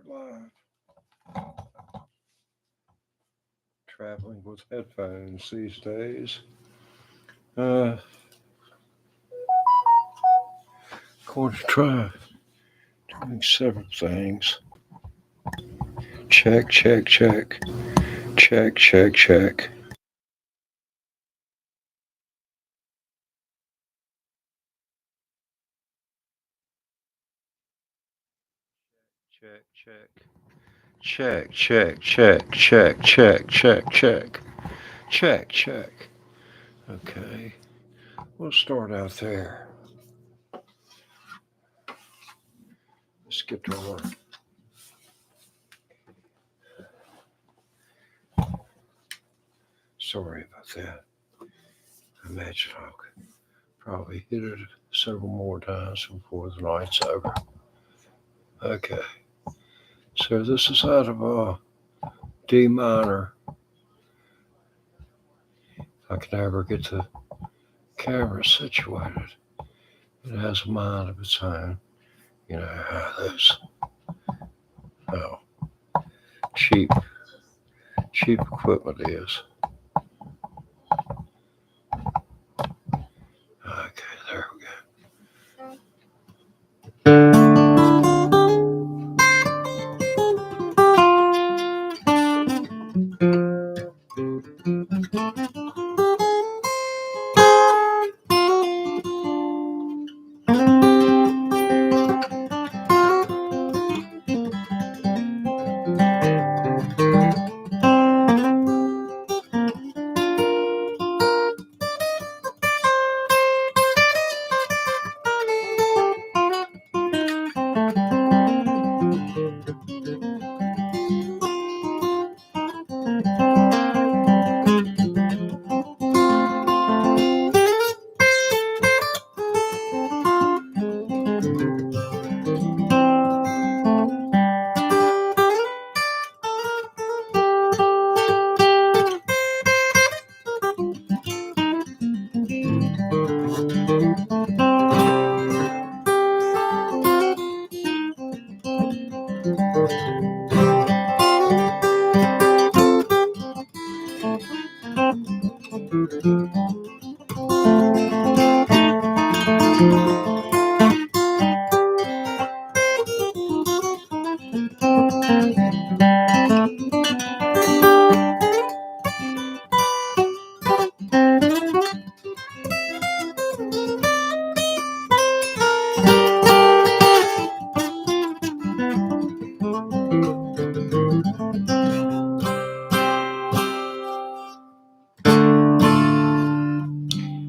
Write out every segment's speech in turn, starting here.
live. Traveling with headphones these days. Going to try doing several things. Check, check, check. Check, check, check. Check, check. Check, check, check, check, check, check, check. Check, check. Okay. We'll start out there. Let's get to work. Sorry about that. I imagine I'll probably hit it several more times before the night's over. Okay. So this is out of D minor. If I can ever get the camera situated. It has a mind of its own. You know how those cheap equipment is. Okay, there we go.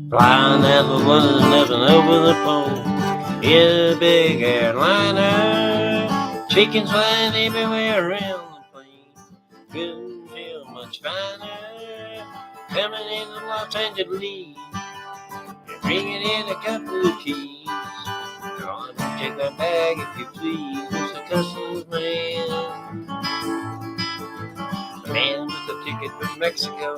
Flying at the London, living over the pole in a big airliner. Chickens flying everywhere around the plane. Couldn't feel much finer. Coming into Los Angeles, bringing in a couple of keys. Gonna check that bag if you please, Mr. Customs man. The man with the ticket from Mexico,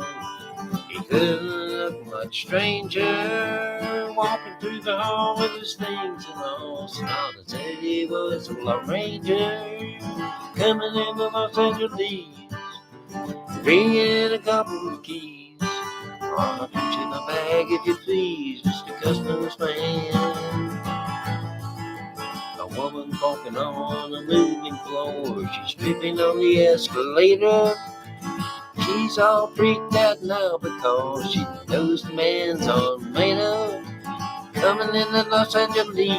he couldn't look much stranger, walking through the hall with his things and all. So all I said he was a Lone Ranger, coming into Los Angeles, bringing a couple of keys. I'll put you in the bag if you please, Mr. Customs man. A woman walking on a moving floor, she's tripping on the escalator. She's all freaked out now because she knows the man's on Maino, coming into Los Angeles,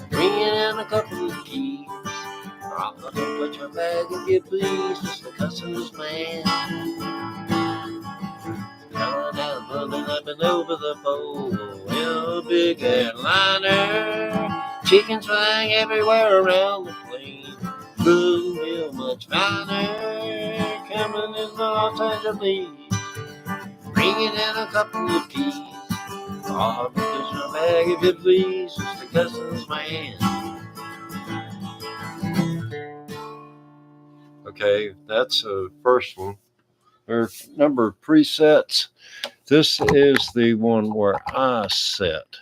bringing in a couple of keys. I'll put your bag if you please, Mr. Customs man. Coming down, pulling up and over the pole in a big airliner. Chickens flying everywhere around the plane. Blue real much finer. Coming in Los Angeles, bringing in a couple of keys. Oh, put your bag if you please, Mr. Customs man. Okay, that's the first one. There are a number of presets. This is the one where I set.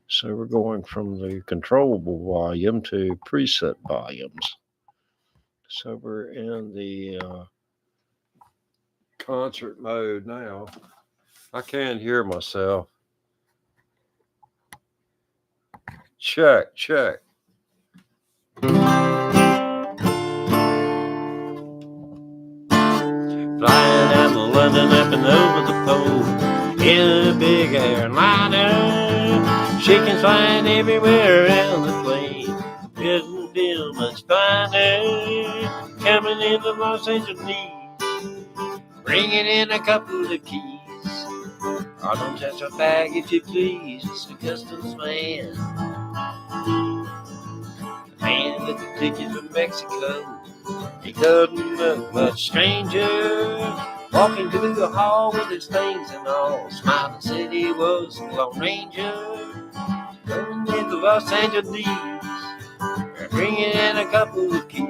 So we're going from the controllable volume to preset volumes. So we're in the concert mode now. I can't hear myself. Check, check. Flying out of London up and over the pole in a big airliner. Chickens flying everywhere around the plane. Couldn't feel much finer. Coming into Los Angeles, bringing in a couple of keys. Oh, don't touch a bag if you please. It's the customs man. The man with the ticket from Mexico. He couldn't look much stranger. Walking through the hall with his things and all. Smiling said he was a Lone Ranger. Coming into Los Angeles, bringing in a couple of keys.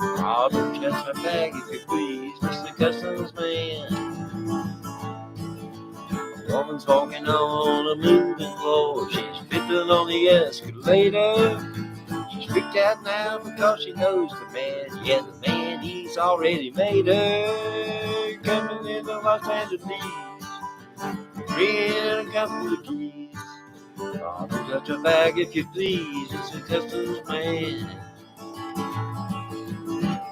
Oh, don't touch my bag if you please, Mr. Customs Man. A woman's walking on a moving floor. She's flipping on the escalator. She's freaked out now because she knows the man. Yeah, the man, he's already made her. Coming into Los Angeles, bringing in a couple of keys. Oh, don't touch a bag if you please, it's a customs man.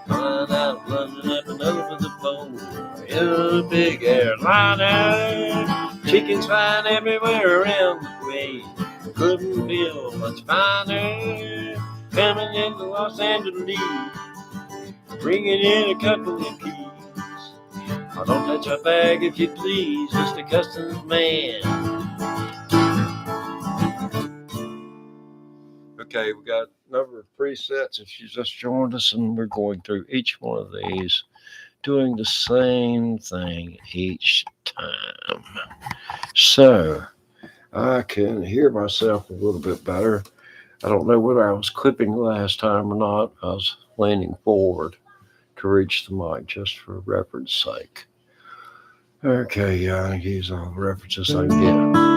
Flying out of London up and over the pole in a big airliner. Chickens flying everywhere around the way. Couldn't feel much finer. Coming into Los Angeles, bringing in a couple of keys. Oh, don't touch a bag if you please, Mr. Customs Man. Okay, we got a number of presets if you just joined us, and we're going through each one of these, doing the same thing each time. So I can hear myself a little bit better. I don't know whether I was clipping last time or not. I was leaning forward to reach the mic just for reference sake. Okay, yeah, I use all the references I can get.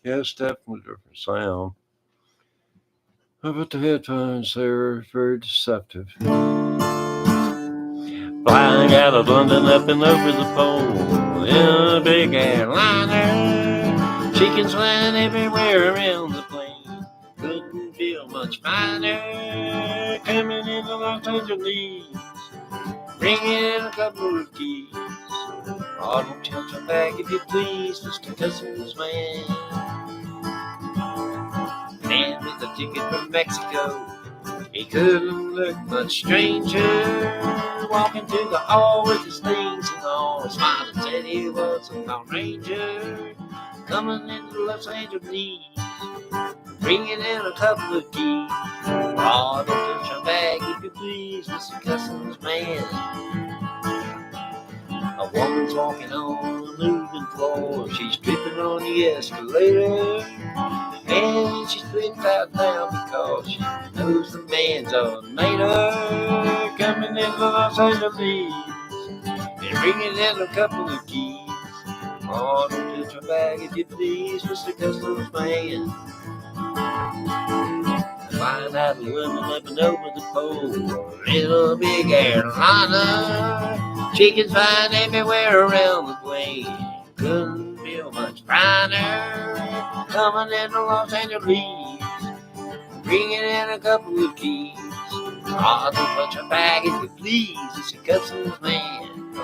Yes, definitely different sound. But the headphones, they're very deceptive. Flying out of London up and over the pole in a big airliner. Chickens flying everywhere around the plane. Couldn't feel much finer. Coming into Los Angeles, bringing in a couple of keys. Oh, don't touch a bag if you please, Mr. Customs Man. Man with a ticket from Mexico, he couldn't look much stranger. Walking through the hall with his things and all, smiling said he was a Lone Ranger. Coming into Los Angeles, bringing in a couple of keys. Oh, don't touch a bag if you please, Mr. Customs Man. A woman's walking on a moving floor. She's tripping on the escalator. And she's flipped out now because she knows the man's made her. Coming into Los Angeles and bringing in a couple of keys. Oh, don't touch my bag if you please, Mr. Customs Man. Flying out of London up and over the pole, little big airliner. Chickens flying everywhere around the plane. Couldn't feel much finer. Coming into Los Angeles, Bring it in a couple of keys. Oh, don't touch a bag if you please. It's a customs man.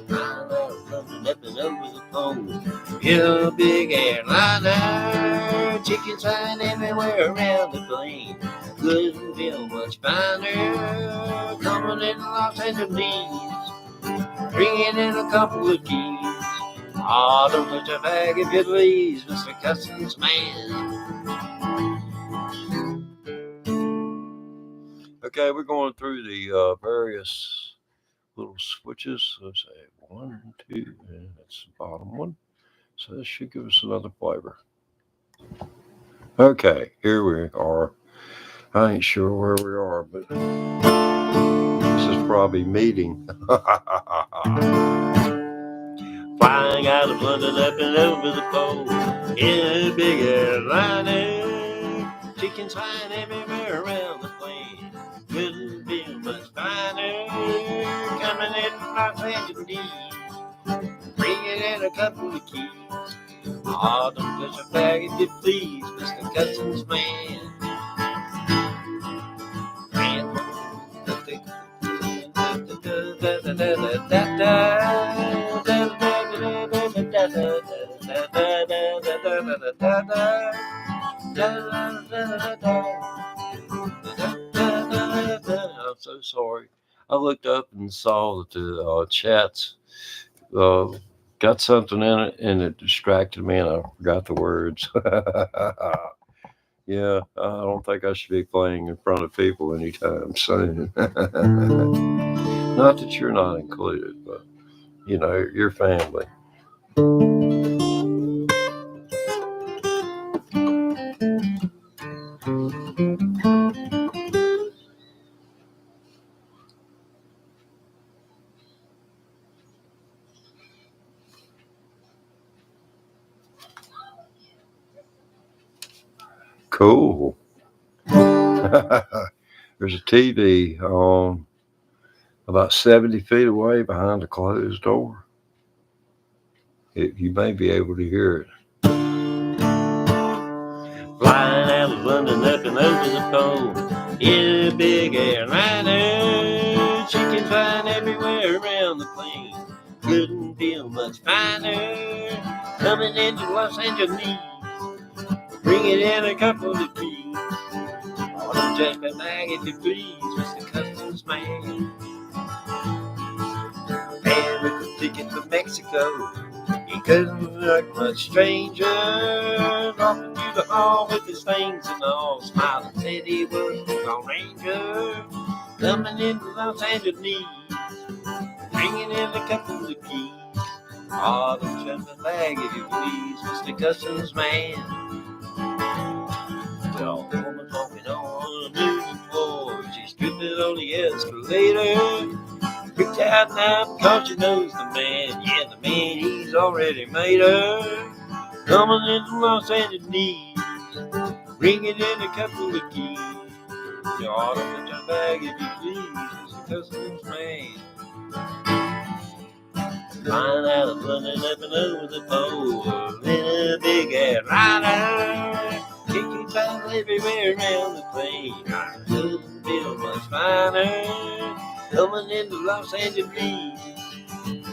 Running up and over the phone. You're a big airliner. Chickens flying everywhere around the plane. Couldn't feel much finer. Coming in Los Angeles. Bringing in a couple of keys. Oh, don't touch a bag if you please, Mr. Customs Man. Okay, we're going through the various little switches. Let's say 1 and 2, and that's the bottom one. So this should give us another flavor. Okay, here we are. I ain't sure where we are, but this is probably meeting. Flying out of London up and over the pole in a big airliner. Chickens flying everywhere around the plane. Couldn't feel much finer. Coming in from Los Angeles. Bringing in a couple of keys. Oh, don't touch a bag if you please, Mr. Customs Man. I'm so sorry. I looked up and saw that the chats got something in it, and it distracted me, and I forgot the words. Yeah, I don't think I should be playing in front of people anytime soon. Not that you're not included, but you know, your family. Cool. There's a TV about 70 feet away behind a closed door. You may be able to hear it. Flying out of London up and over the pole in a big airliner. Chickens flying everywhere around the plane. Couldn't feel much finer. Coming into Los Angeles. Bringing in a couple of keys. Oh, don't jump a bag if you please, Mr. Customs Man. Man with the ticket to Mexico. He couldn't look much stranger. Walking through the hall with his things and all. Smiling, said he was a ranger. Coming into Los Angeles. Bringing in a couple of keys. Oh, don't jump a bag if you please, Mr. Customs Man. Well, woman walking on the music floor. She's dripping on the escalator. Freaked out now because she knows the man. Yeah, the man, he's already made her. Coming into Los Angeles. Bringing in a couple of keys. You ought to put your bag if you please, Mr. Customs Man. Flying out of London up and over the pole in a big airliner. Kicking flying everywhere around the plane. I couldn't feel much finer. Coming into Los Angeles.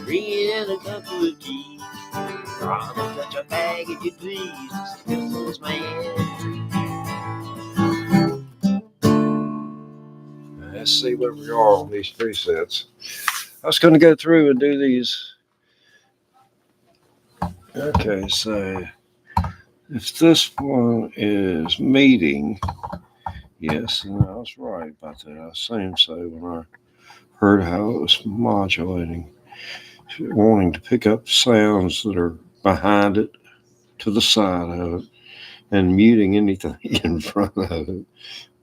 Bringing in a couple of keys. Oh, don't touch your bag if you please, Mr. Customs Man. Let's see where we are on these presets. I was going to go through and do these. Okay, so if this one is meeting, yes, and I was right about that. I assumed so when I heard how it was modulating, wanting to pick up sounds that are behind it, to the side of it, and muting anything in front of it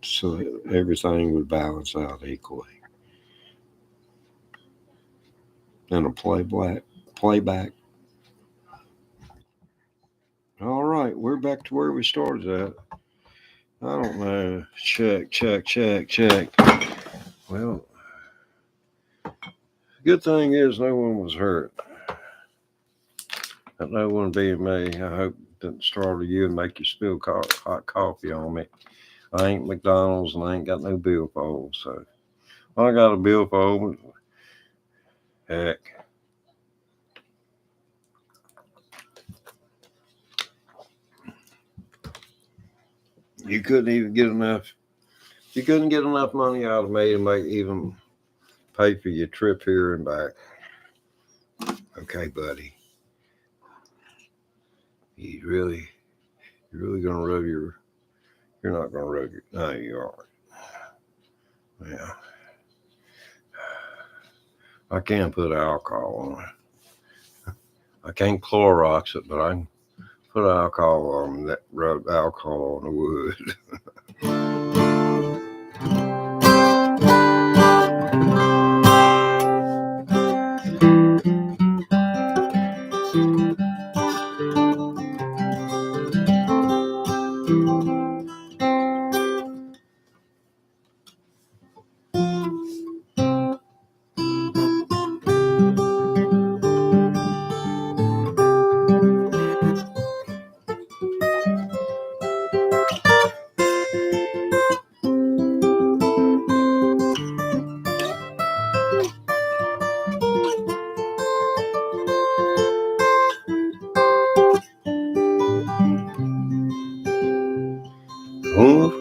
so that everything would balance out equally. And a playback. All right, we're back to where we started at. I don't know. Check. Well, the good thing is no one was hurt. No one being me. I hope didn't startle you and make you spill hot coffee on me. I ain't McDonald's and I ain't got no billfold, so I got a billfold. Heck. You couldn't even get enough. You couldn't get enough money out of me to make even pay for your trip here and back. Okay, buddy. You're really gonna rub your. You're not gonna rub your. No, you aren't. Yeah. I can put alcohol on it. I can't Clorox it, but I can put alcohol on that. Rub alcohol on the wood.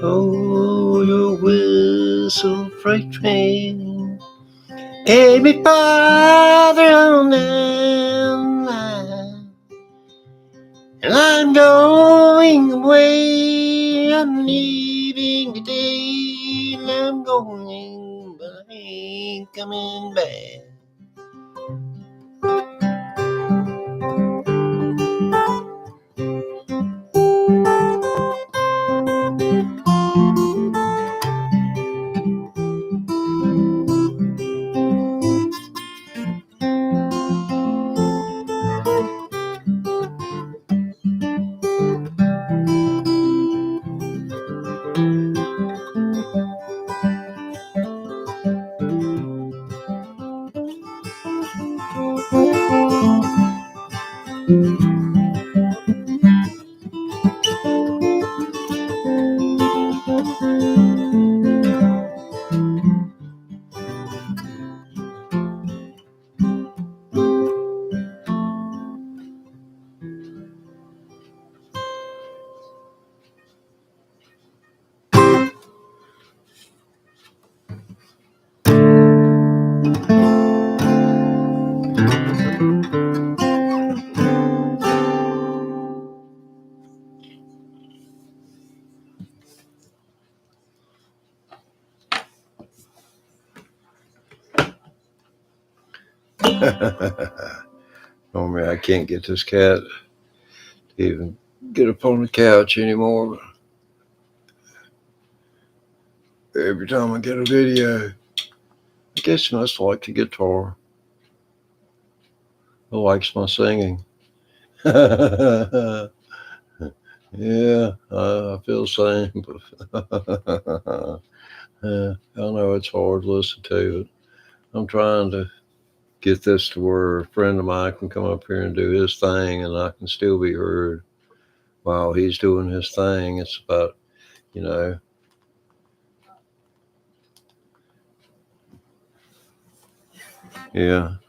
Oh, your whistle, freight train, carry me farther on down the line. And I'm going away, I'm leaving today, and I'm going, but I ain't coming back. Normally, I can't get this cat to even get up on the couch anymore. Every time I get a video, I guess he must like the guitar. He likes my singing. Yeah, I feel the same. I know it's hard to listen to, but I'm trying to get this to where a friend of mine can come up here and do his thing and I can still be heard while he's doing his thing. It's about, yeah,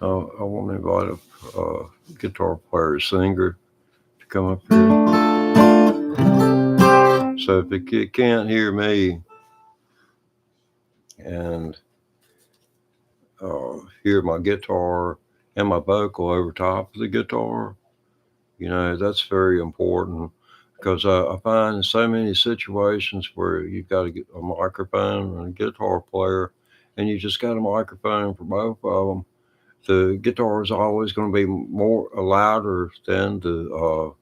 I want to invite a guitar player, singer to come up here. So if it can't hear me and hear my guitar and my vocal over top of the guitar, that's very important because I find so many situations where you've got to get a microphone and a guitar player and you just got a microphone for both of them. The guitar is always going to be more louder than the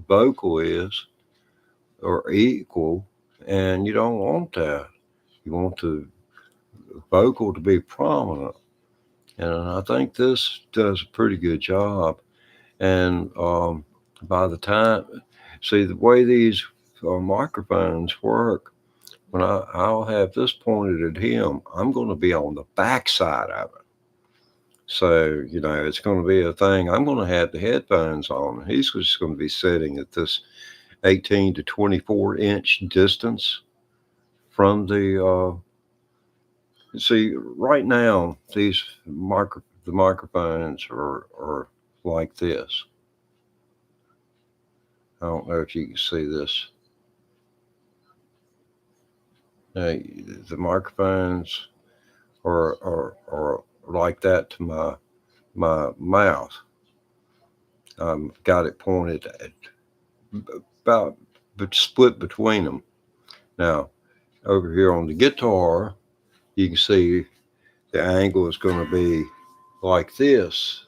vocal is or equal, and you don't want that. You want the vocal to be prominent. And I think this does a pretty good job. And by the time, see, the way these microphones work, when I'll have this pointed at him, I'm going to be on the back side of it. So, it's going to be a thing. I'm going to have the headphones on. He's just going to be sitting at this 18 to 24 inch distance from the, see, right now, the microphones are like this. I don't know if you can see this. Now, the microphones are like that to my mouth. Got it pointed at about split between them. Now, over here on the guitar, you can see the angle is going to be like this.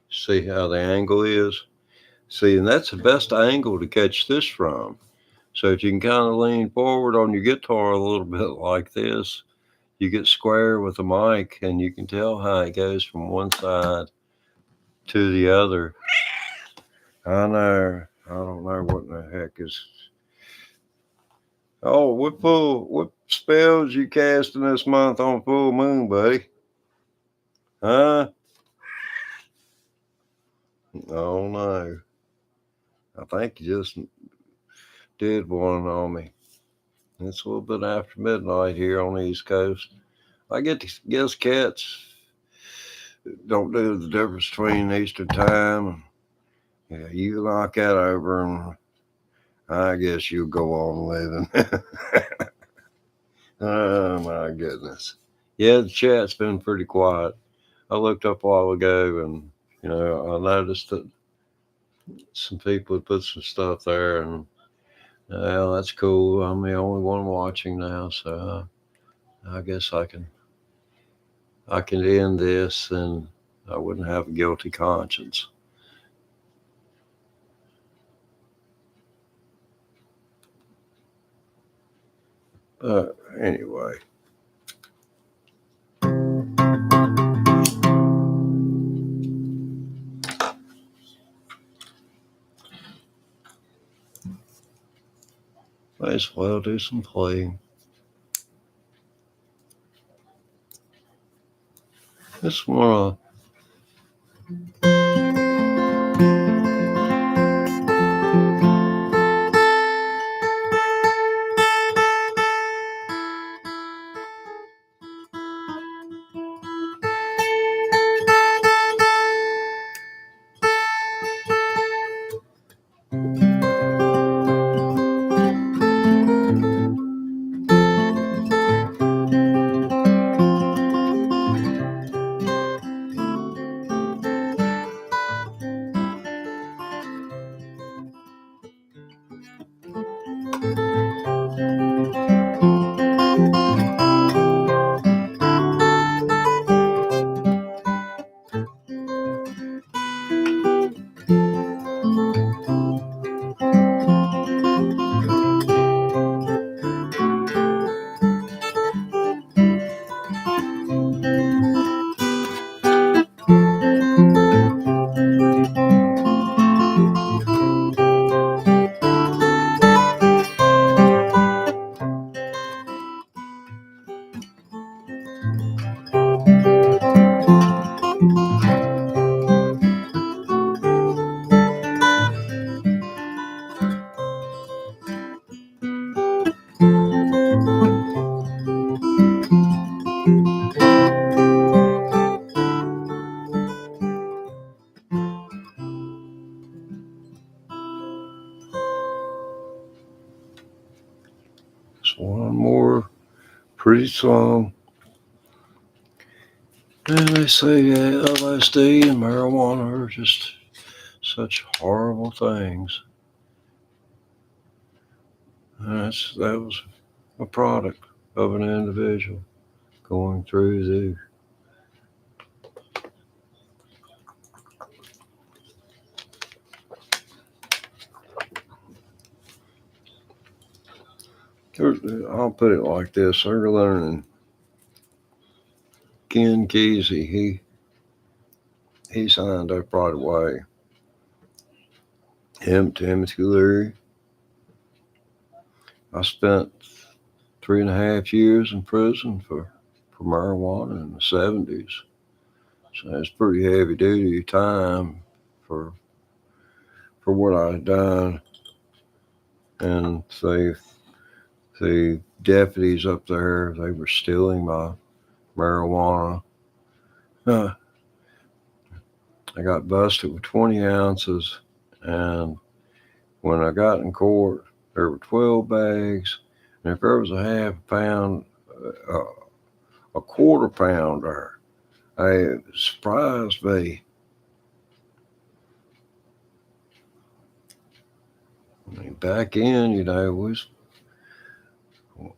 See how the angle is? See, and that's the best angle to catch this from. So if you can kind of lean forward on your guitar a little bit like this, you get square with the mic and you can tell how it goes from one side to the other. I know. I don't know what in the heck is. Oh, what spells you casting this month on full moon, buddy? Huh? Oh no. I think you just did one on me. It's a little bit after midnight here on the East Coast. I get to guess cats don't do the difference between Eastern time. Yeah, you knock that over and I guess you'll go on living. Oh my goodness. Yeah, the chat's been pretty quiet. I looked up a while ago and, I noticed that some people had put some stuff there and, well, that's cool. I'm the only one watching now, so I guess I can end this and I wouldn't have a guilty conscience. But anyway. Might as well do some playing. Just wanna just one more pretty song. And they say LSD and marijuana are just such horrible things. And that was a product of an individual going through the I'll put it like this. They're learning. Ken Kesey, he signed up right away. Him, Timothy Leary, I spent 3.5 years in prison for marijuana in the 70s. So it's pretty heavy duty time for what I had done. And the deputies up there, they were stealing my marijuana. I got busted with 20 ounces, and when I got in court, there were 12 bags, and if there was a half pound, a quarter pound there, it surprised me. I mean, back in,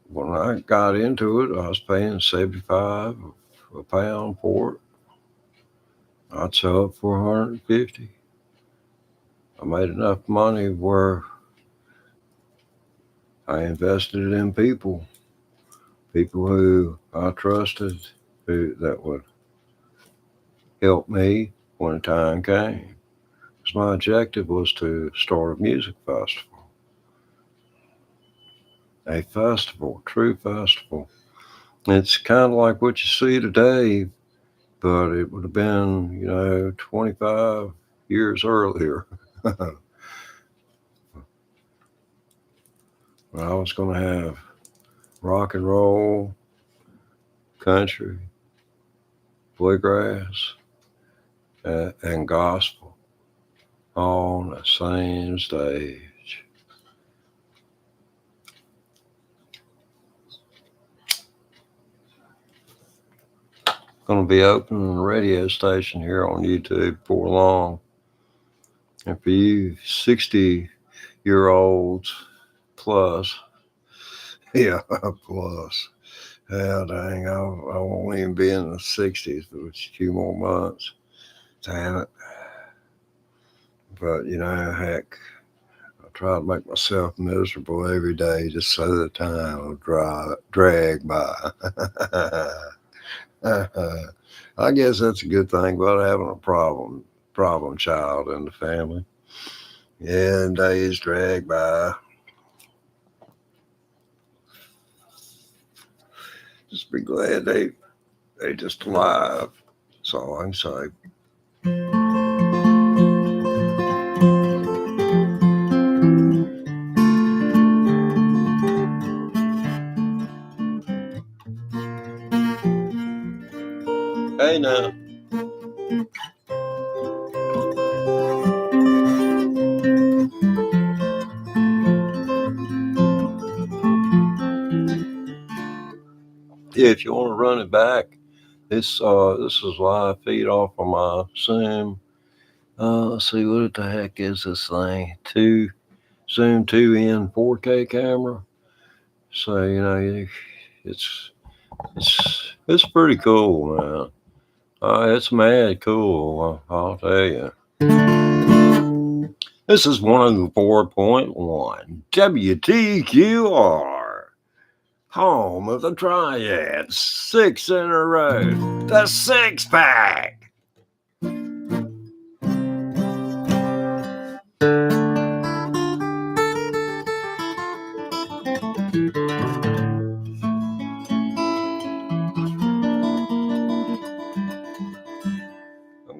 when I got into it, I was paying $75 a pound for it. I'd sell it for $150. I made enough money where I invested it in people who I trusted, that would help me when the time came. Because my objective was to start a music festival. A festival, true festival. It's kind of like what you see today, but it would have been, 25 years earlier. I was going to have rock and roll, country, bluegrass, and gospel all on the same stage. Going to be opening a radio station here on YouTube before long. And for you 60-year-olds plus, yeah, plus, yeah, dang, I won't even be in the 60s for a few more months. Damn it. But, heck, I try to make myself miserable every day just so the time will drag by. I guess that's a good thing about having a problem child in the family. Yeah, and days drag by. Just be glad they just alive. That's all I can say. Hey now. Yeah, if you want to run it back, this is live feed off of my Zoom. Let's see, what the heck is this thing? Zoom 2N 4K camera. So it's pretty cool, man. It's mad cool, I'll tell you. This is 104.1 WTQR, home of the Triads, 6 in a row, the six pack. I'm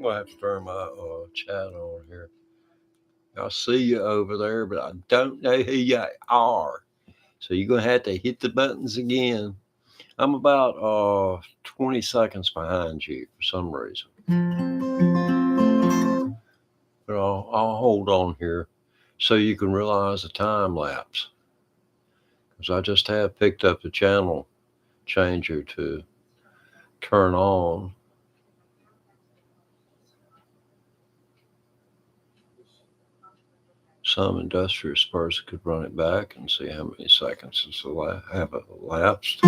gonna have to turn my chat on here. I see you over there, but I don't know who you are. So you're going to have to hit the buttons again. I'm about 20 seconds behind you for some reason. But I'll hold on here so you can realize the time lapse. Because I just have picked up the channel changer to turn on. Some industrious person could run it back and see how many seconds have elapsed.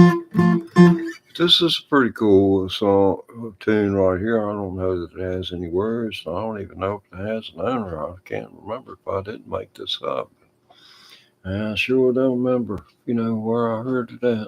This is a pretty cool song tune right here. I don't know that it has any words. I don't even know if it has an owner. I can't remember if I didn't make this up. I sure don't remember, where I heard it at.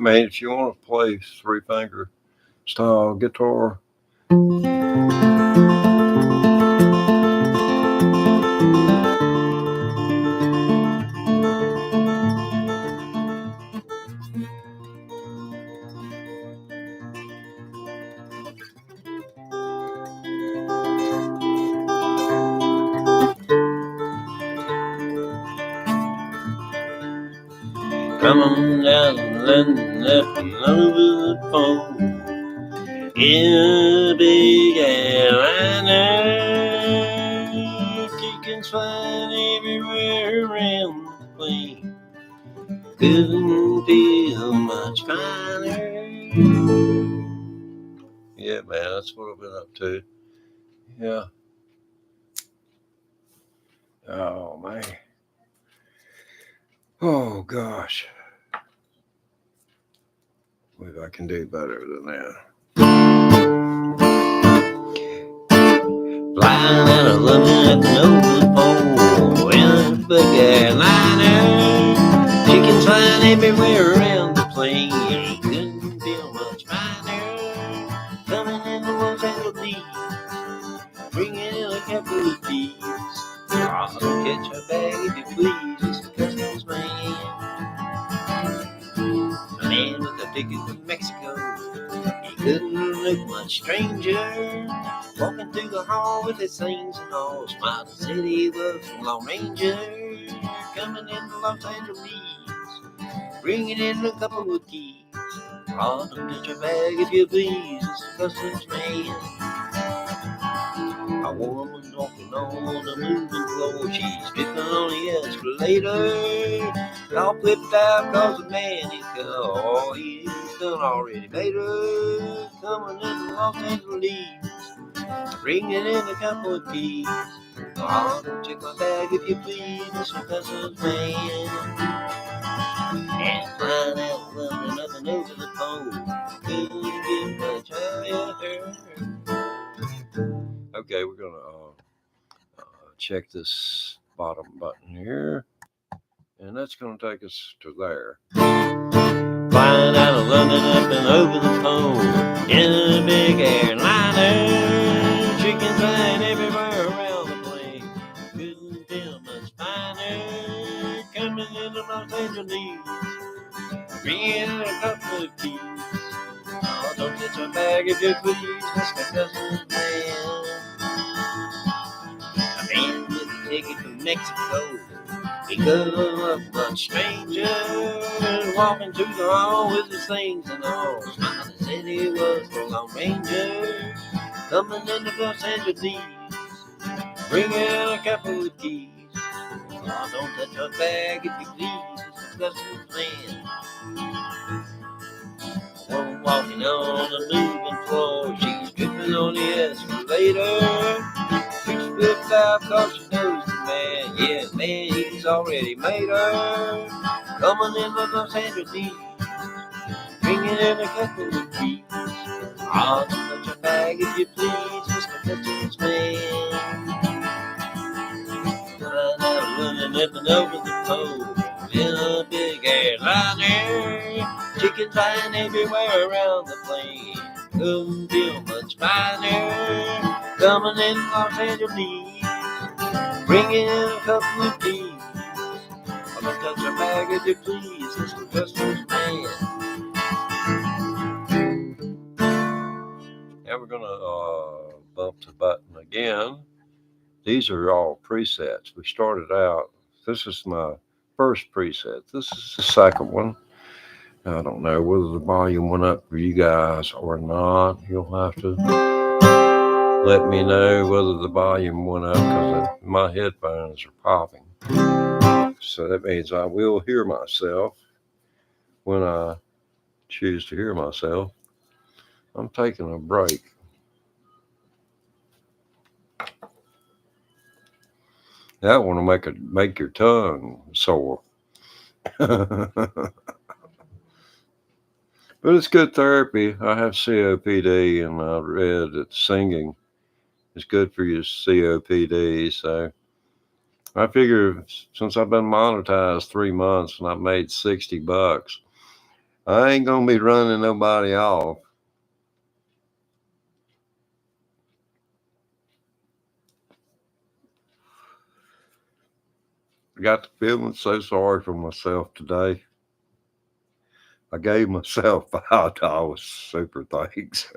I mean, if you want to play 3-finger style guitar, Come on down and letting up and over the pole in a big airliner. Chickens flying everywhere around the plane. Couldn't feel much finer. yeah, man, that's what I've been up to. Yeah. Oh, man. Oh, gosh. Maybe I can do better than that. Flying out of London at the North Pole in a big airliner. Chickens flying everywhere around the plane. Couldn't feel much finer. Coming in the Los Angeles, bringing in a couple of bees. Oh, don't catch a bag if you please, it's the customs man. A man with a ticket to Mexico. He couldn't look much stranger. Walking through the hall with his things and all, smiling said he was from Lone Ranger. Coming into Los Angeles, bringing in a couple of keys. Oh, don't touch your bag if you please, it's the customs man. A woman walking on the moving floor, she's dripping on the escalator. All flipped out cause the man is gone. Oh, he's done already made her. Coming into Los Angeles, bringing in a couple of keys. Oh, don't check my bag if you please, Mr. Customs man. And flying out, running up and over the pole. Couldn't get much higher. Okay, we're going to check this bottom button here. And that's going to take us to there. Flying out of London up and over the pole in a big airliner. Chickens flying everywhere around the plane. Couldn't feel much finer. Coming into Los Angeles, bringing in a couple of keys. Oh, don't touch my bag if you please, Mr. Customs man. A man with a ticket from Mexico. He couldn't look much stranger. Walking through the hall with his things and all. Smiling said he was the Lone Ranger. Coming into Los Angeles, bringing a couple of keys. Oh, don't touch your bag if you please, it's the customs man. One walking on the moving floor, she's dripping on the escalator. She's flipped out cause she knows the man. Yeah, man, he's already made her. Coming in Los Angeles, bringing in a couple of keys. Oh, don't touch your bag if you please, Mr. Customs man. Flying out, running up and over the pole in a big airliner. Chickens flying everywhere around the plane. Couldn't feel much finer. Coming in Los Angeles, bringing in a couple of keys. I'm gonna touch your bag if you please, it's the customs man. And we're going to bump the button again. These are all presets. We started out, this is my first preset. This is the second one. I don't know whether the volume went up for you guys or not. You'll have to let me know whether the volume went up because my headphones are popping. So that means I will hear myself when I choose to hear myself. I'm taking a break. That one will make your tongue sore. But it's good therapy. I have COPD, and I read that singing is good for your COPD. So I figure since I've been monetized 3 months and I've made $60, I ain't gonna be running nobody off. I got to feeling so sorry for myself today. I gave myself $5 super thanks.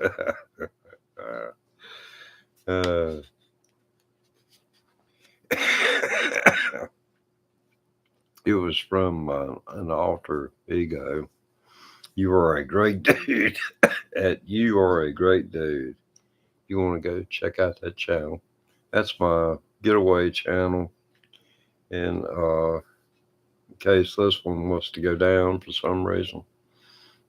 uh, it was from an alter ego. You are a great dude. You are a great dude. You want to go check out that channel. That's my getaway channel. And in case this one wants to go down for some reason,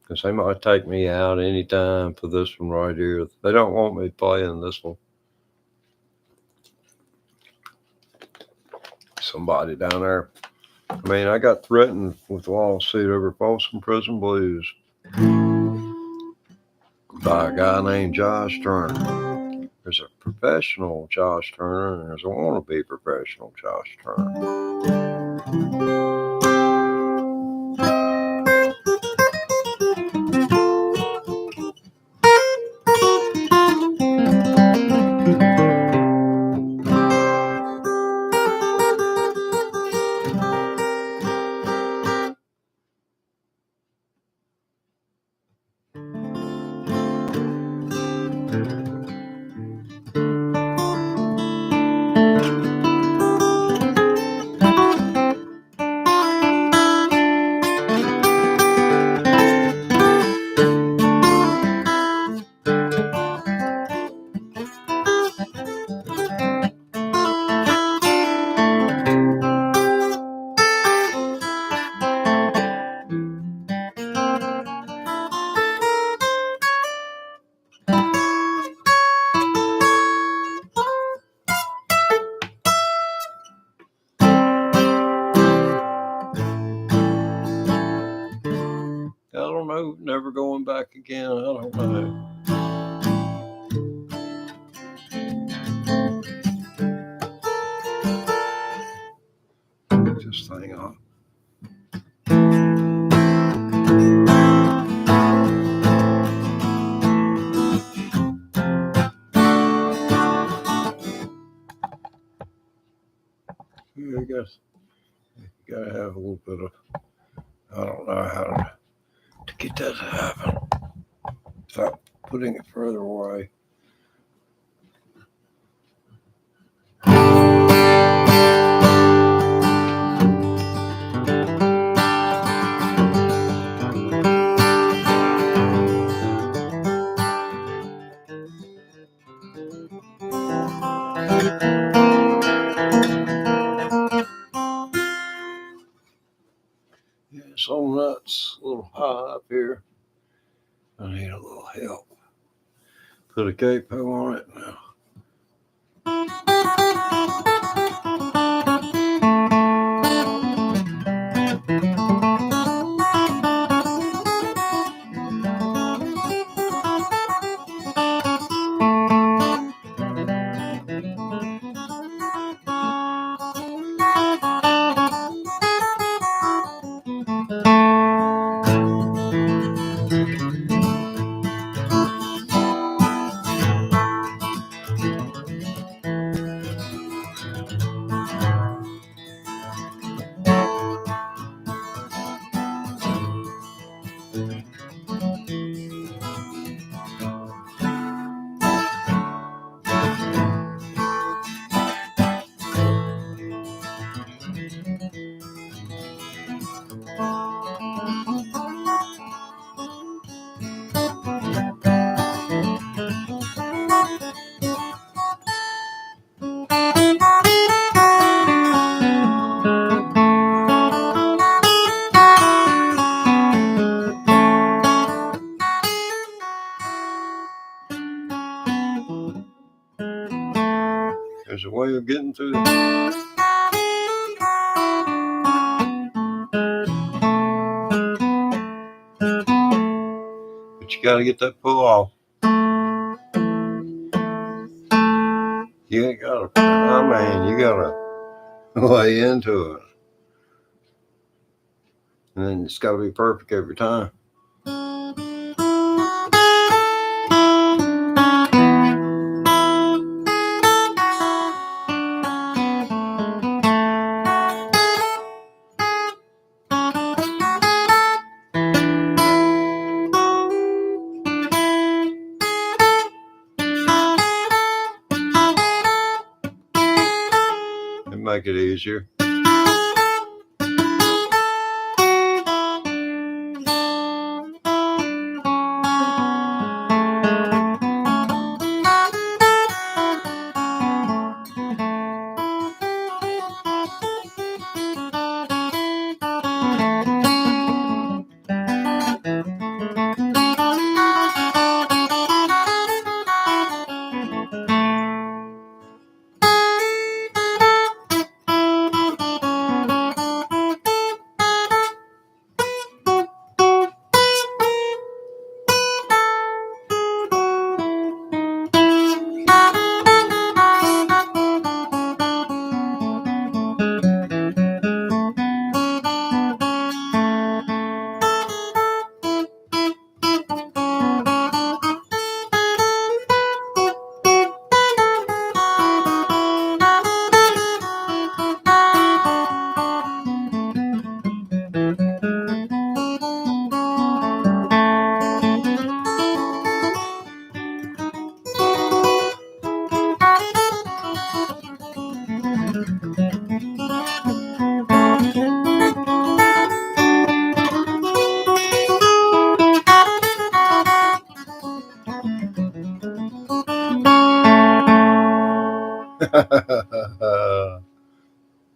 because they might take me out anytime for this one right here. They don't want me playing this one. Somebody down there. I mean, I got threatened with a lawsuit over Folsom Prison Blues by a guy named Josh Turner. There's a professional Josh Turner, and there's a wannabe professional Josh Turner. I don't know, never going back again. I don't know. Just hang on. Yeah, I guess you gotta have a little bit of, I don't know how to get that to happen without putting it further away. Yeah, it's so nuts, a little high up here. I need a little help. Put a capo on it now. There's a way of getting through it. But you gotta get that pull off. You ain't gotta, I mean, you gotta lay into it. And then it's gotta be perfect every time. make it easier.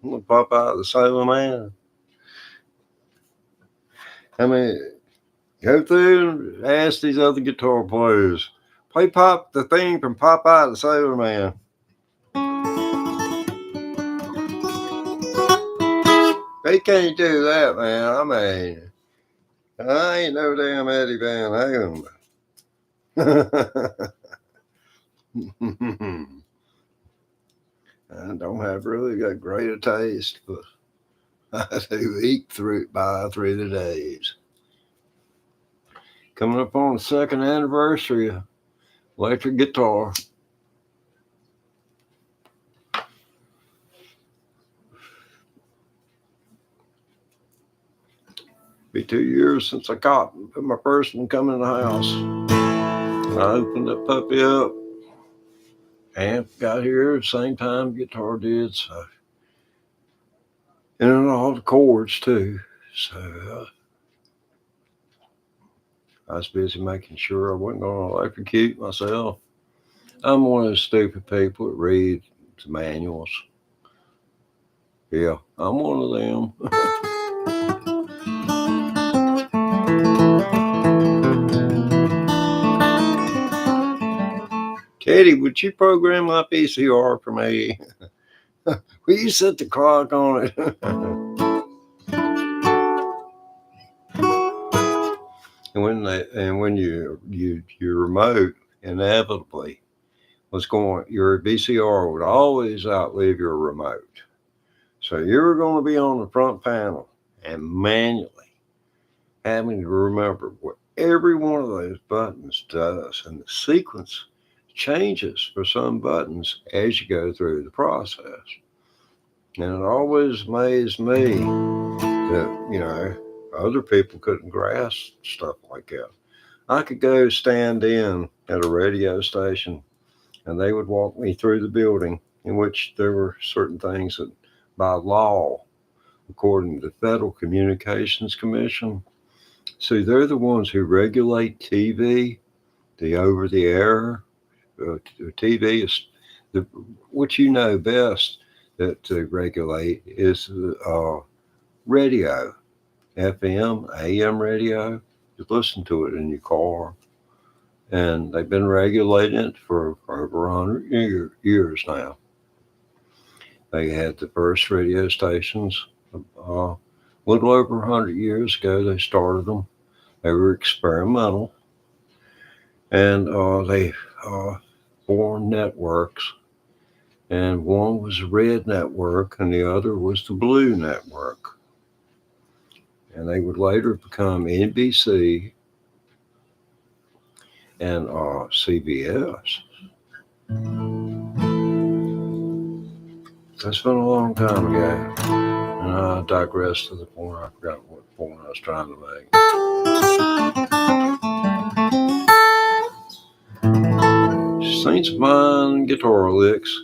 I'm gonna pop out the Sailor Man. I mean, go through and ask these other guitar players. Play pop the theme from Popeye the Sailor Man. They can't do that, man. I mean, I ain't no damn Eddie Van Halen. I don't have really got great a taste, but I do eat through the days. Coming up on the second anniversary of electric guitar. Be 2 years since I got my first one coming in the house. I opened that puppy up. Amp got here at the same time guitar did, so. And all the chords too. So I was busy making sure I wasn't going to electrocute myself. I'm one of those stupid people that read the manuals. Yeah, I'm one of them. Teddy, would you program my VCR for me? Will you set the clock on it? And when your remote inevitably was going, your VCR would always outlive your remote. So you were going to be on the front panel and manually having to remember what every one of those buttons does, and the sequence changes for some buttons as you go through the process. And it always amazed me that, other people couldn't grasp stuff like that. I could go stand in at a radio station and they would walk me through the building, in which there were certain things that by law, according to the Federal Communications Commission, see, they're the ones who regulate TV, the over-the-air. TV is what you know best that to regulate is radio, FM, AM radio. You listen to it in your car, and they've been regulating it for over 100 years now. They had the first radio stations a little over 100 years ago. They started them. They were experimental, and they formed networks, and one was the red network and the other was the blue network. And they would later become NBC and CBS. That's been a long time ago, and I digress to the point. I forgot what point I was trying to make. Seen some fine guitar licks.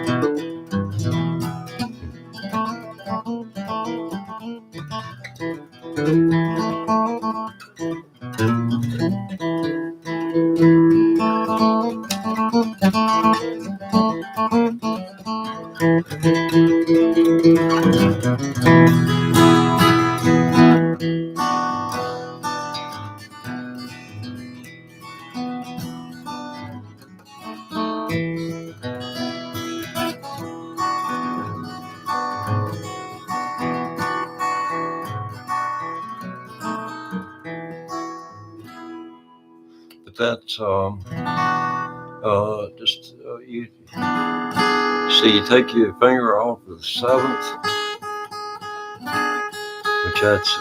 but that's just you see, you take your finger off of the seventh, which that's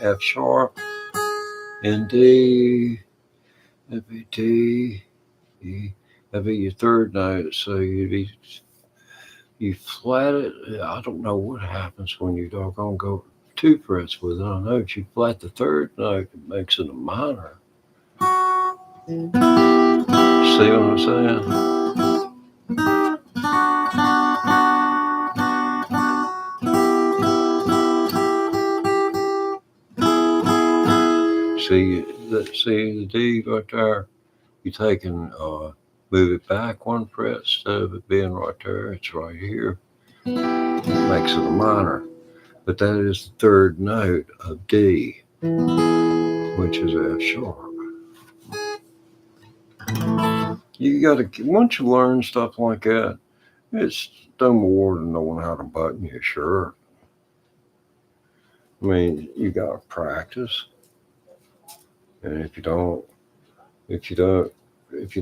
F sharp, and D, that'd be D, E, that'd be your third note. So you flat it. I don't know what happens when you doggone go 2 frets with it. I know if you flat the third note, it makes it a minor. See what I'm saying? See the D right there? You take and move it back 1 fret instead of it being right there. It's right here. It makes it a minor. But that is the third note of D, which is F sharp. You gotta, once you learn stuff like that, it's no more than knowing how to button your shirt. I mean, you gotta practice. And if you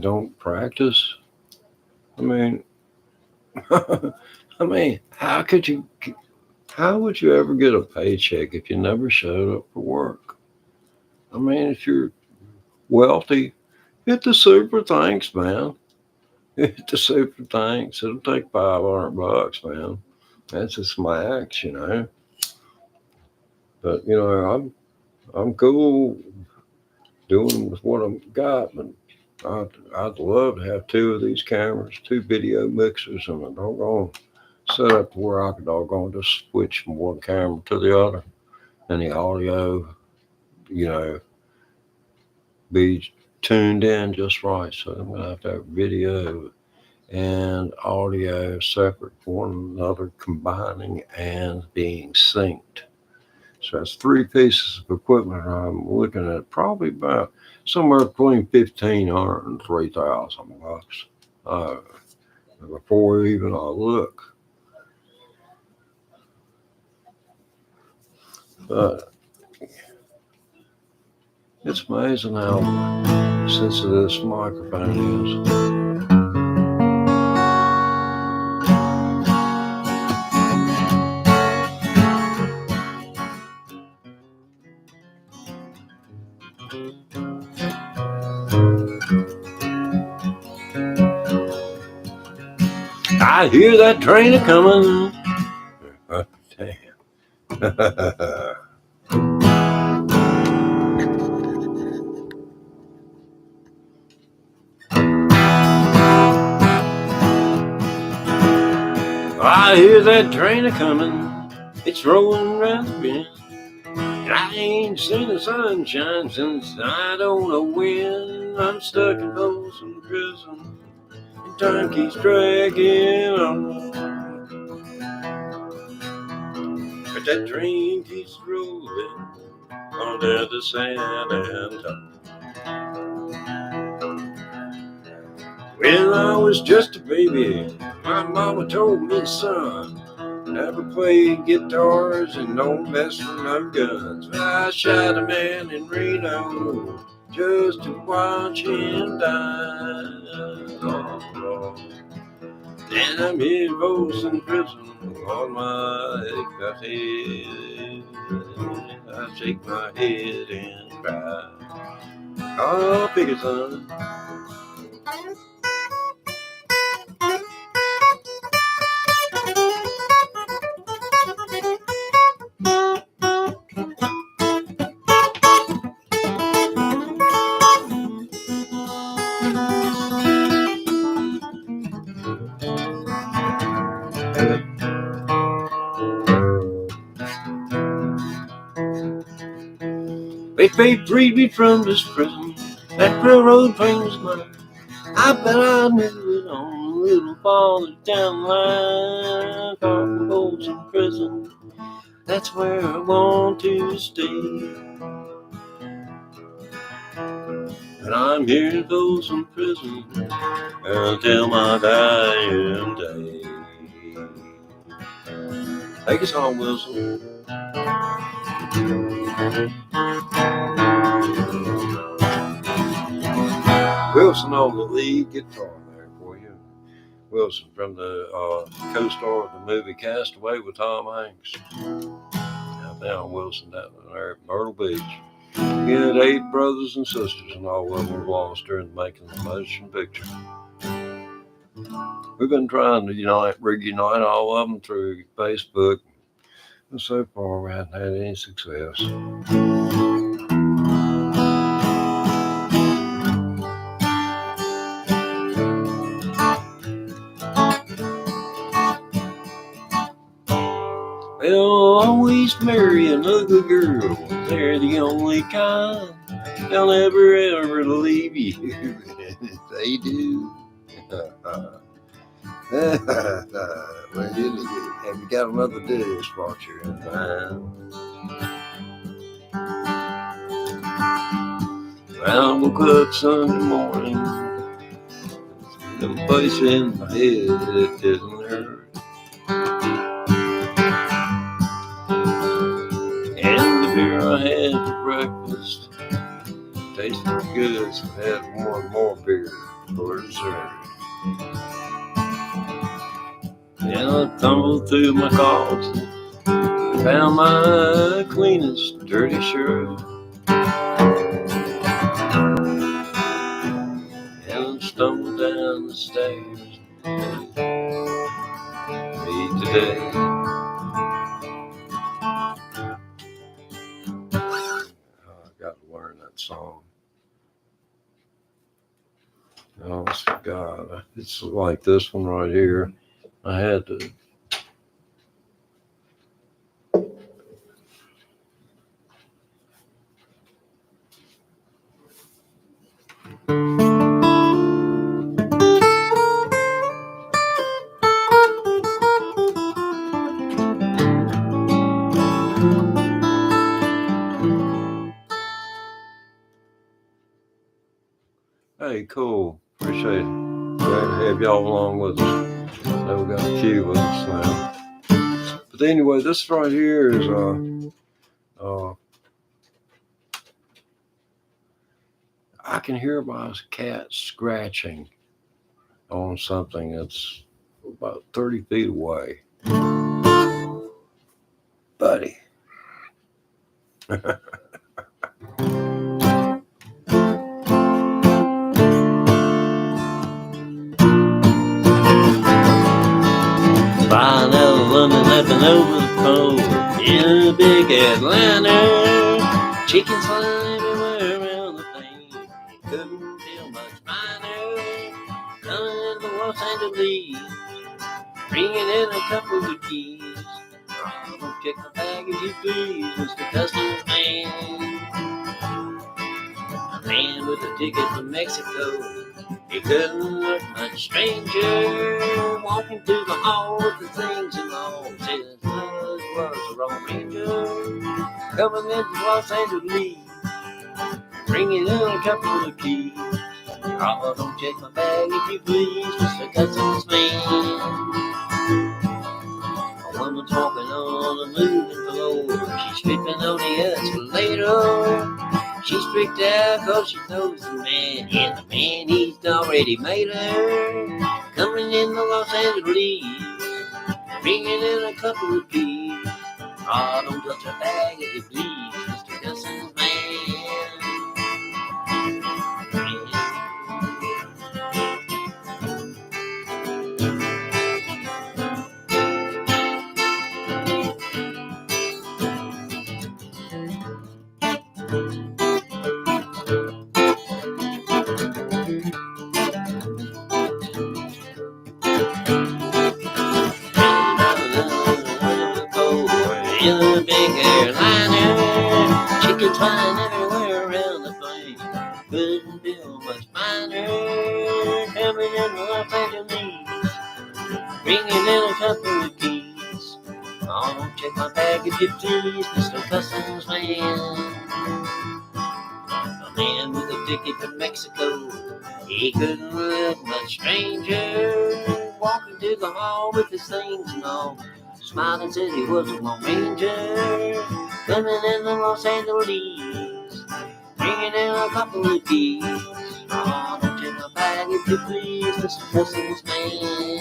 don't practice, I mean, how would you ever get a paycheck if you never showed up for work? I mean, if you're wealthy, hit the super thanks, man. Hit the super thanks. It'll take $500, man. That's a max, you know. But you know, I'm cool doing with what I've got, but I'd love to have 2 of these cameras, 2 video mixers, and a doggone set up where I could doggone just switch from one camera to the other, and the audio, you know, be tuned in just right. So I'm gonna have to have video and audio separate from one another, combining and being synced. So that's 3 pieces of equipment I'm looking at, probably about somewhere between $1,500 and $3,000 before even I look. But it's amazing how sensitive this microphone is. I hear that train a coming. Damn. I hear that train a coming. It's rolling round the bend. And I ain't seen the sunshine since I don't know when. I'm stuck in Folsom Prison. Time keeps dragging on, but that train keeps rolling on down to San Antonio. When I was just a baby, my mama told me, son, never play guitars and don't mess with no guns. I shot a man in Reno just to watch him die. And I'm in Folsom Prison on my head. I shake my head and cry. Oh, pick it, son. They freed me from this prison. That railroad train was mine. I bet I knew it on a little farther down the line. Far from Folsom Prison, that's where I want to stay. And I'm here in Folsom Prison until my dying day. Take us home, Wilson. Wilson on the lead guitar there for you. Wilson from the co-star of the movie Castaway with Tom Hanks. Down Wilson down there at Myrtle Beach. He had 8 brothers and sisters, and all of them were lost during the making of the motion picture. We've been trying to reunite all of them through Facebook, but so far we haven't had any success. They'll always marry another girl. They're the only kind. They'll never ever leave you. They do. Have you got another dishwasher in mind? Round woke up Sunday morning. The voice in my head, it didn't hurt. I had for breakfast tasted good, so I had one more beer for dessert. Then I tumbled through my closet, found my cleanest dirty shirt, and stumbled down the stairs. Me today. Song. Oh God, it's like this one right here. I had to. Hey, cool. Appreciate it. Glad to have y'all along with us. Now we got a queue with us now. But anyway, this right here is I can hear my cat scratching on something that's about 30 feet away. Buddy. Flying out of London, laughing over the pole in a big Atlanta. Chickens flying everywhere around the plane. Couldn't feel much finer. Coming into Los Angeles, bringing in a couple of keys. Oh, don't check my baggage, please, Mr. Customs Man. A man with a ticket from Mexico. He couldn't look much stranger, walking through the hall with the things along. Said his blood was a Lone Ranger, coming into Los Angeles, bringing in a couple of keys. Oh, don't check my bag if you please, Mr. Customs Man. A woman talking on a moving floor, she's tripping on the escalator. She's freaked out cause she knows the man, and the man he's already made her. Coming in to Los Angeles, bringing in a couple of keys. Oh, don't touch her bag if you please, Mr. Customs Man. In a big airliner, chickens flying everywhere around the plane. Couldn't feel much finer. Coming in Los Angeles, bringing in a couple of keys. Oh, don't check my bag if you please, Mr. Customs Man. A man with a ticket from Mexico, he couldn't look much stranger. Walking through the hall with his things and all. Smiling said he was a Lone Ranger, coming in to Los Angeles, bringing in a couple of keys. Oh, don't you if you please, Mr. Customs Man.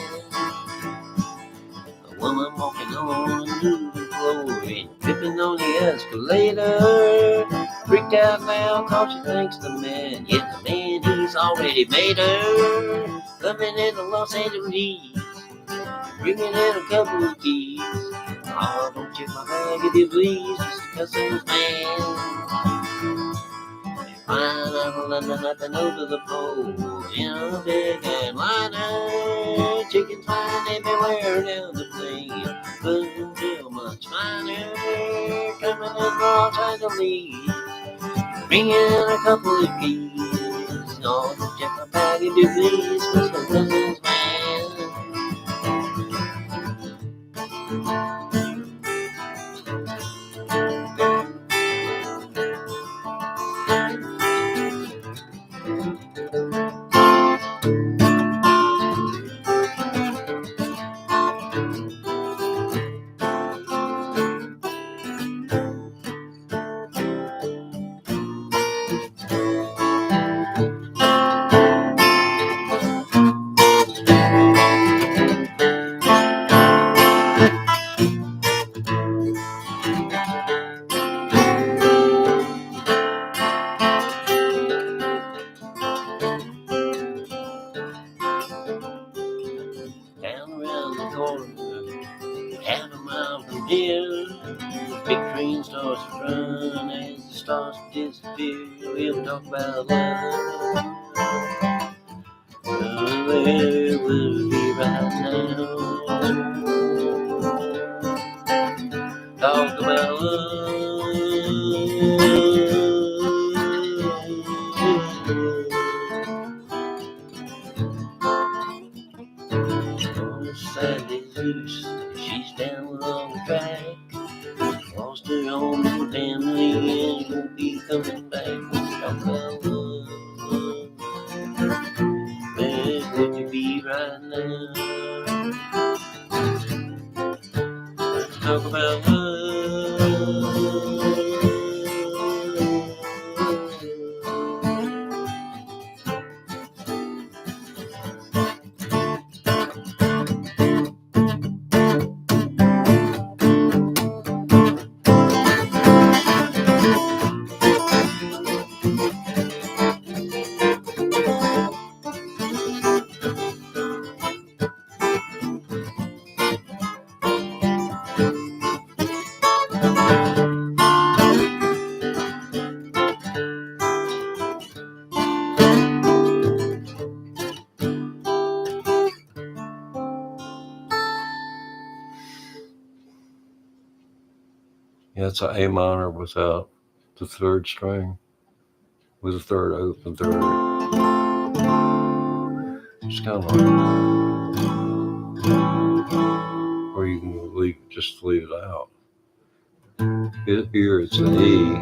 A woman walking on a new floor and tripping on the escalator. Freaked out now, cause she thinks the man, yeah, the man, he's already made her. Coming into Los Angeles, bringing in a couple of keys. Oh, don't check my bag if you please, Mr. Customs Man. Nothing over the pole in a big airliner. Chickens flying everywhere down the plane. Couldn't feel much finer. Coming in Los Angeles, bringing a couple of keys. Oh, don't check my bag if you please, Mr. Customs Man. Down around the corner, half a mile from here, big train starts to run as it starts to disappear. We'll talk about love. Where will we be right now? Talk about love. Sally's loose, she's down on the track. Lost her home and family and won't be coming back. Talk about love. Where would you be right now? Talk about love. Yeah, it's an A minor without the third string, with a third open third. It's kind of like, or you can just leave it out. Here it's an E,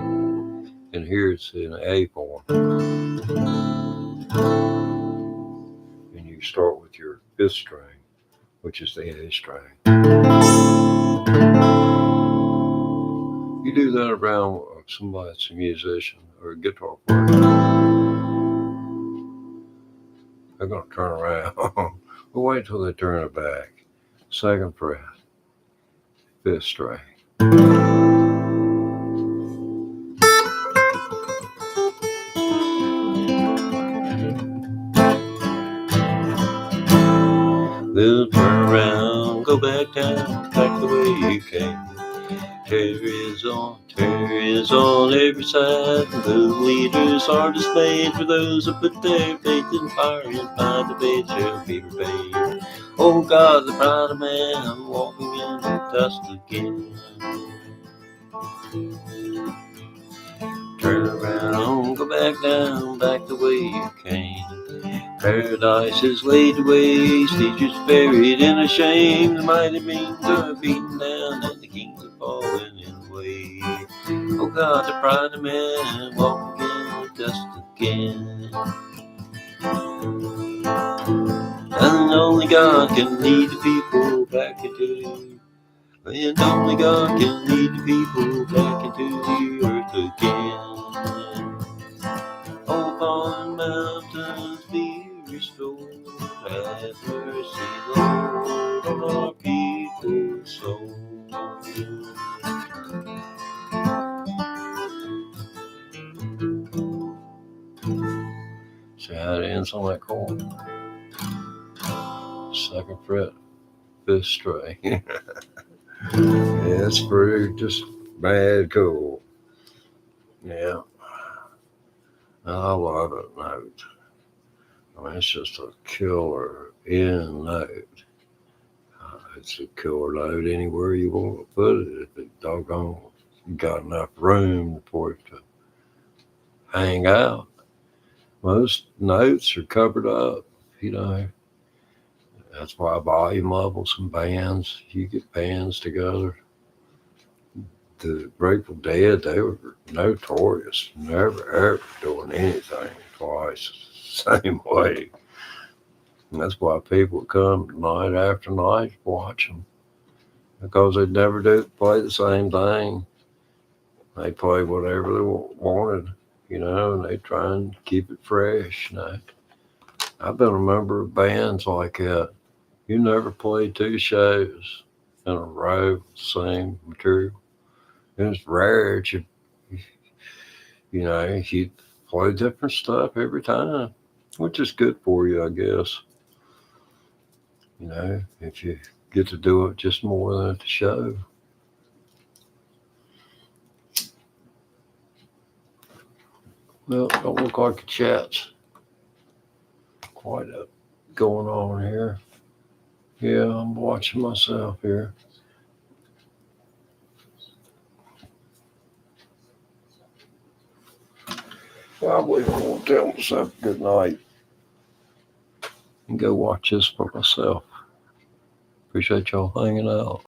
and here it's an A form. And you start with your fifth string, which is the A string. You do that around somebody that's a musician or a guitar player. They're going to turn around. We'll wait till they turn it back. Second fret, fifth string. They'll turn around, go back down, back the way you came. Carries on every side. The leaders are displayed for those who put their faith in fire and find the bed shall be repaid. Oh God, the pride of man, walking in the dust again. Turn around, go back down, back the way you came. Paradise is laid to waste, teachers buried in a shame. The mighty means are beaten down and the kings are falling in the way. Oh God, the pride of man, walking in the dust again. And only God can lead the people back into, and only God can lead the people back into the earth again. Oh, upon mountains be restored. See how it ends on that chord? Second fret, fifth string. Yeah, it's pretty just bad cool. Yeah. I love it note. I mean, it's just a killer in note. It's a killer note anywhere you want to put it. If it doggone got enough room for it to hang out. Most notes are covered up, you know. That's why volume levels and bands, you get bands together. The Grateful Dead, they were notorious, never ever doing anything twice the same way. And that's why people come night after night to watch them, because they never do play the same thing. They play whatever they wanted, you know, and they try and keep it fresh. You know, I've been a member of bands like that. You never play two shows in a row, same material. It's rare that you know, you play different stuff every time, which is good for you, I guess. You know, if you get to do it just more than at the show. Well, don't look like the chat's quite up going on here. Yeah, I'm watching myself here. Probably won't tell myself good night and go watch this for myself. Appreciate y'all hanging out.